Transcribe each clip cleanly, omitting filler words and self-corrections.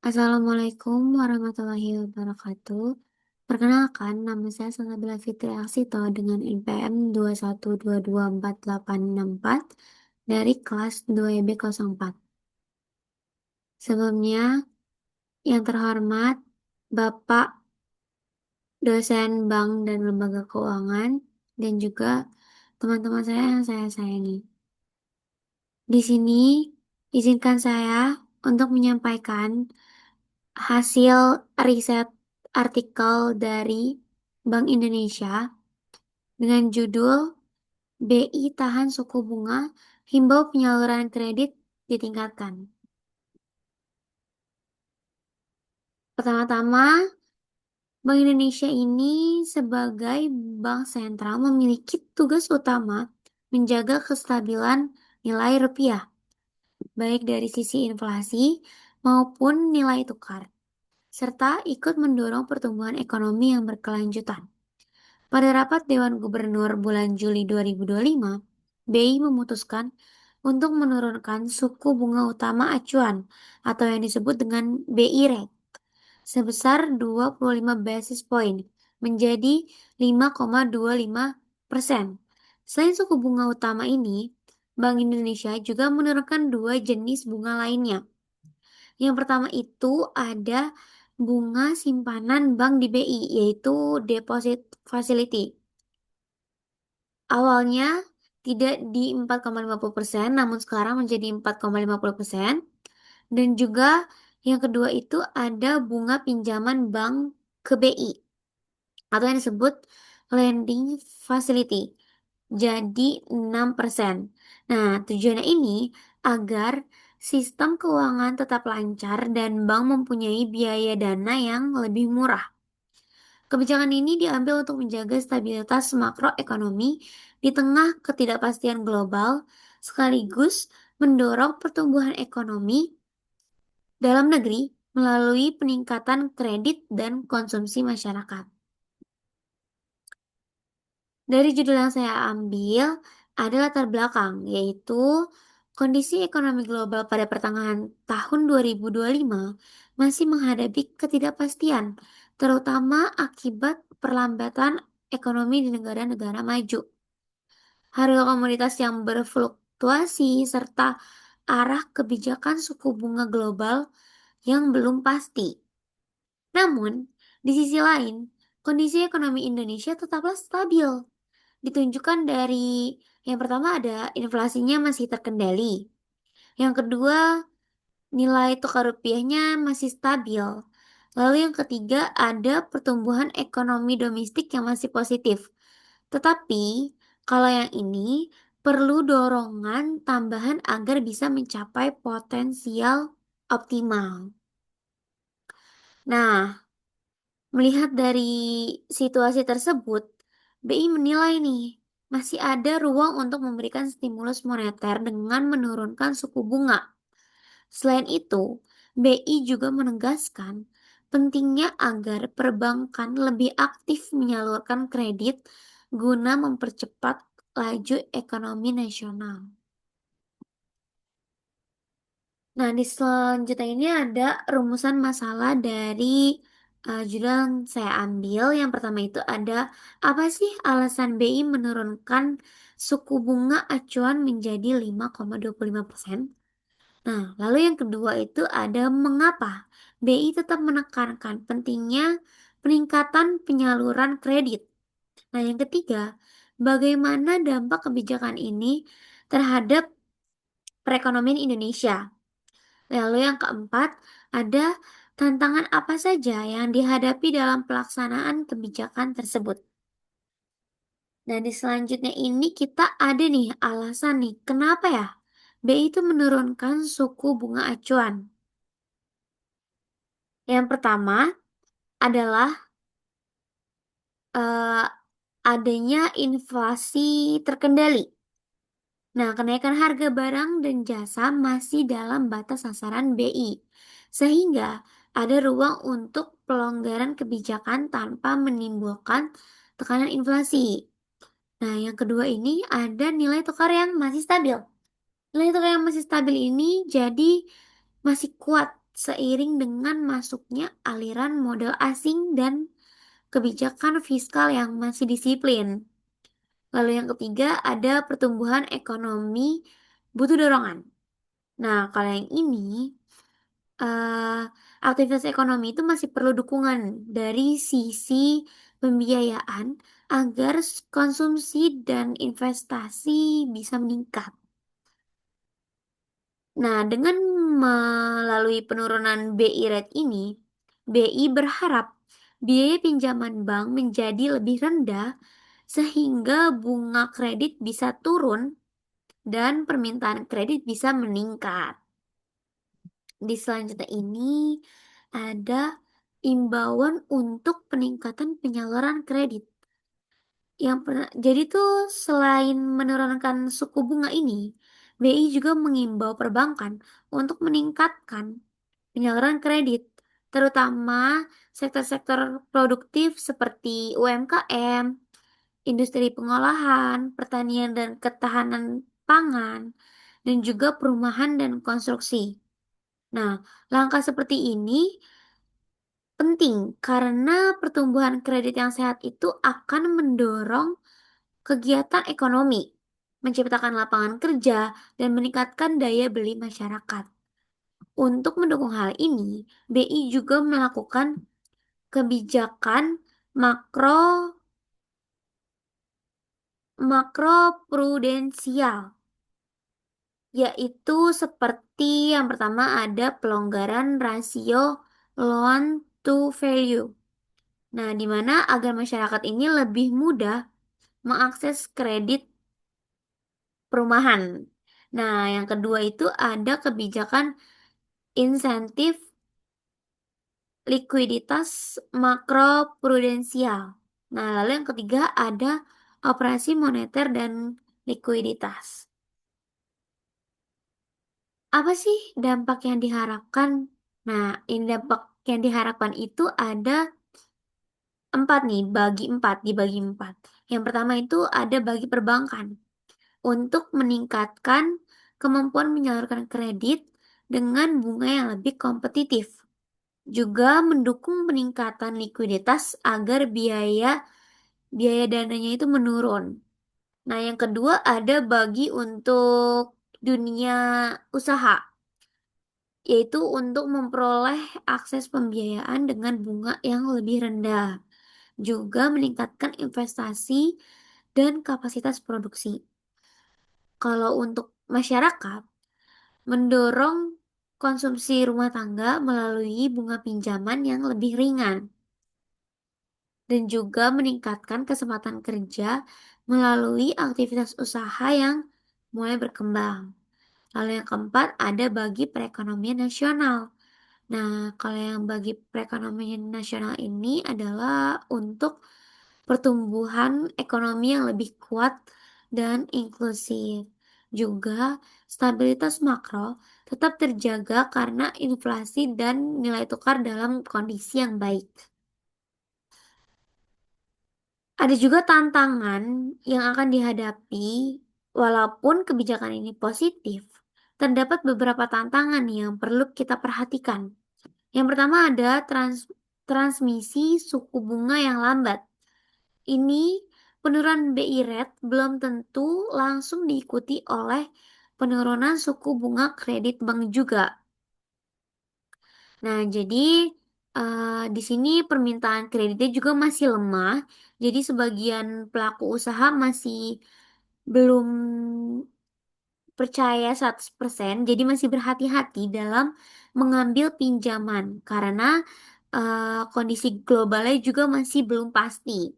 Assalamualaikum warahmatullahi wabarakatuh. Perkenalkan, nama saya Salsabila Fitri Aksito dengan NPM 2122484 dari kelas 2EB04. Sebelumnya, yang terhormat Bapak dosen Bank dan Lembaga Keuangan dan juga teman-teman saya yang saya sayangi. Di sini, izinkan saya untuk menyampaikan hasil riset artikel dari Bank Indonesia dengan judul BI tahan suku bunga, himbau penyaluran kredit ditingkatkan. Pertama-tama, Bank Indonesia ini sebagai bank sentral memiliki tugas utama menjaga kestabilan nilai rupiah, baik dari sisi inflasi maupun nilai tukar, serta ikut mendorong pertumbuhan ekonomi yang berkelanjutan. Pada rapat Dewan Gubernur bulan Juli 2025, BI memutuskan untuk menurunkan suku bunga utama acuan atau yang disebut dengan BI rate sebesar 25 basis point menjadi 5,25%. Selain suku bunga utama ini, Bank Indonesia juga menurunkan dua jenis bunga lainnya. Yang pertama itu ada bunga simpanan bank di BI, yaitu Deposit Facility. Awalnya tidak di 4,50%, namun sekarang menjadi 4,50%. Dan juga yang kedua itu ada bunga pinjaman bank ke BI atau yang disebut lending facility. Jadi 6%. Nah, tujuannya ini agar sistem keuangan tetap lancar dan bank mempunyai biaya dana yang lebih murah. Kebijakan ini diambil untuk menjaga stabilitas makroekonomi di tengah ketidakpastian global, sekaligus mendorong pertumbuhan ekonomi dalam negeri melalui peningkatan kredit dan konsumsi masyarakat. Dari judul yang saya ambil ada latar belakang, yaitu kondisi ekonomi global pada pertengahan tahun 2025 masih menghadapi ketidakpastian, terutama akibat perlambatan ekonomi di negara-negara maju. Harga komoditas yang berfluktuasi serta arah kebijakan suku bunga global yang belum pasti. Namun, di sisi lain, kondisi ekonomi Indonesia tetaplah stabil. Ditunjukkan dari yang pertama ada inflasinya masih terkendali. Yang kedua, nilai tukar rupiahnya masih stabil. Lalu yang ketiga ada pertumbuhan ekonomi domestik yang masih positif. Tetapi kalau yang ini perlu dorongan tambahan agar bisa mencapai potensial optimal. Nah, melihat dari situasi tersebut, BI menilai nih, masih ada ruang untuk memberikan stimulus moneter dengan menurunkan suku bunga. Selain itu, BI juga menegaskan pentingnya agar perbankan lebih aktif menyalurkan kredit guna mempercepat laju ekonomi nasional. Nah, di selanjutnya ini ada rumusan masalah dari judul yang saya ambil. Yang pertama itu ada apa sih alasan BI menurunkan suku bunga acuan menjadi 5,25%? Nah, lalu yang kedua itu ada mengapa BI tetap menekankan pentingnya peningkatan penyaluran kredit. Nah, yang ketiga, bagaimana dampak kebijakan ini terhadap perekonomian Indonesia? Lalu yang keempat, ada tantangan apa saja yang dihadapi dalam pelaksanaan kebijakan tersebut. Dan di selanjutnya ini kita ada nih alasan nih, kenapa ya BI itu menurunkan suku bunga acuan. Yang pertama adalah eh, adanya inflasi terkendali. Nah, kenaikan harga barang dan jasa masih dalam batas sasaran BI, sehingga ada ruang untuk pelonggaran kebijakan tanpa menimbulkan tekanan inflasi. Nah, yang kedua ini ada nilai tukar yang masih stabil. Nilai tukar yang masih stabil ini jadi masih kuat seiring dengan masuknya aliran modal asing dan kebijakan fiskal yang masih disiplin. Lalu yang ketiga ada pertumbuhan ekonomi butuh dorongan. Nah, kalau yang ini eh, aktivitas ekonomi itu masih perlu dukungan dari sisi pembiayaan agar konsumsi dan investasi bisa meningkat. Nah, dengan melalui penurunan BI rate ini, BI berharap biaya pinjaman bank menjadi lebih rendah sehingga bunga kredit bisa turun dan permintaan kredit bisa meningkat. Di selanjutnya ini ada imbauan untuk peningkatan penyaluran kredit. Jadi tuh selain menurunkan suku bunga ini, BI juga mengimbau perbankan untuk meningkatkan penyaluran kredit, terutama sektor-sektor produktif seperti UMKM, industri pengolahan, pertanian dan ketahanan pangan, dan juga perumahan dan konstruksi. Nah, langkah seperti ini penting karena pertumbuhan kredit yang sehat itu akan mendorong kegiatan ekonomi, menciptakan lapangan kerja, dan meningkatkan daya beli masyarakat. Untuk mendukung hal ini, BI juga melakukan kebijakan makro makro prudensial, yaitu seperti yang pertama ada pelonggaran rasio loan to value. Nah, di mana agar masyarakat ini lebih mudah mengakses kredit perumahan. Nah, yang kedua itu ada kebijakan insentif likuiditas makroprudensial. Nah, lalu yang ketiga ada operasi moneter dan likuiditas. Apa sih dampak yang diharapkan? Nah, ini dampak yang diharapkan itu ada empat nih, dibagi empat. Yang pertama itu ada bagi perbankan untuk meningkatkan kemampuan menyalurkan kredit dengan bunga yang lebih kompetitif. Juga mendukung peningkatan likuiditas agar biaya biaya dananya itu menurun. Nah, yang kedua ada bagi untuk dunia usaha, yaitu untuk memperoleh akses pembiayaan dengan bunga yang lebih rendah, juga meningkatkan investasi dan kapasitas produksi. Kalau untuk masyarakat, mendorong konsumsi rumah tangga melalui bunga pinjaman yang lebih ringan dan juga meningkatkan kesempatan kerja melalui aktivitas usaha yang mulai berkembang. Lalu yang keempat ada bagi perekonomian nasional. Nah, kalau yang bagi perekonomian nasional ini adalah untuk pertumbuhan ekonomi yang lebih kuat dan inklusif. Juga stabilitas makro tetap terjaga karena inflasi dan nilai tukar dalam kondisi yang baik. Ada juga tantangan yang akan dihadapi walaupun kebijakan ini positif. Terdapat beberapa tantangan yang perlu kita perhatikan. Yang pertama ada transmisi suku bunga yang lambat. Ini penurunan BI rate belum tentu langsung diikuti oleh penurunan suku bunga kredit bank juga. Nah, jadi di sini permintaan kreditnya juga masih lemah. Jadi sebagian pelaku usaha masih belum percaya 100%, jadi masih berhati-hati dalam mengambil pinjaman karena kondisi globalnya juga masih belum pasti.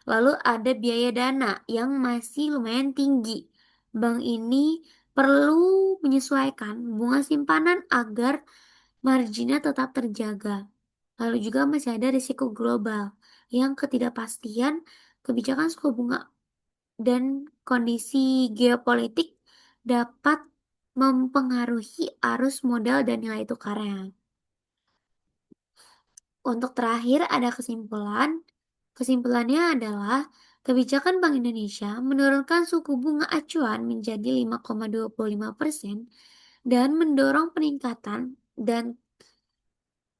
Lalu ada biaya dana yang masih lumayan tinggi. Bank ini perlu menyesuaikan bunga simpanan agar marginnya tetap terjaga. Lalu juga masih ada risiko global yang ketidakpastian kebijakan suku bunga dan kondisi geopolitik dapat mempengaruhi arus modal dan nilai tukarnya. Untuk terakhir ada kesimpulan. Kesimpulannya adalah kebijakan Bank Indonesia menurunkan suku bunga acuan menjadi 5,25% dan mendorong peningkatan dan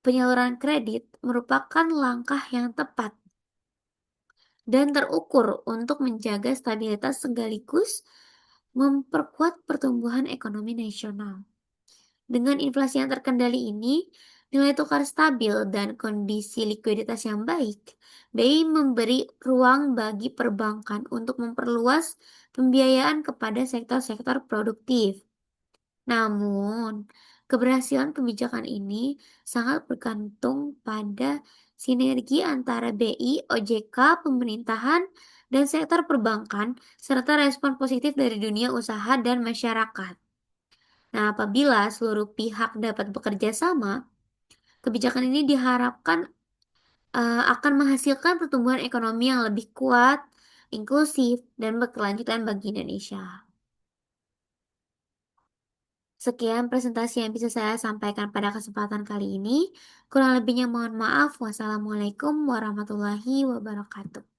penyaluran kredit merupakan langkah yang tepat dan terukur untuk menjaga stabilitas sekaligus memperkuat pertumbuhan ekonomi nasional. Dengan inflasi yang terkendali ini, nilai tukar stabil dan kondisi likuiditas yang baik, BI memberi ruang bagi perbankan untuk memperluas pembiayaan kepada sektor-sektor produktif. Namun, keberhasilan kebijakan ini sangat bergantung pada sinergi antara BI, OJK, pemerintahan, dan sektor perbankan, serta respon positif dari dunia usaha dan masyarakat. Nah, apabila seluruh pihak dapat bekerja sama, kebijakan ini diharapkan akan menghasilkan pertumbuhan ekonomi yang lebih kuat, inklusif, dan berkelanjutan bagi Indonesia. Sekian presentasi yang bisa saya sampaikan pada kesempatan kali ini. Kurang lebihnya mohon maaf. Wassalamualaikum warahmatullahi wabarakatuh.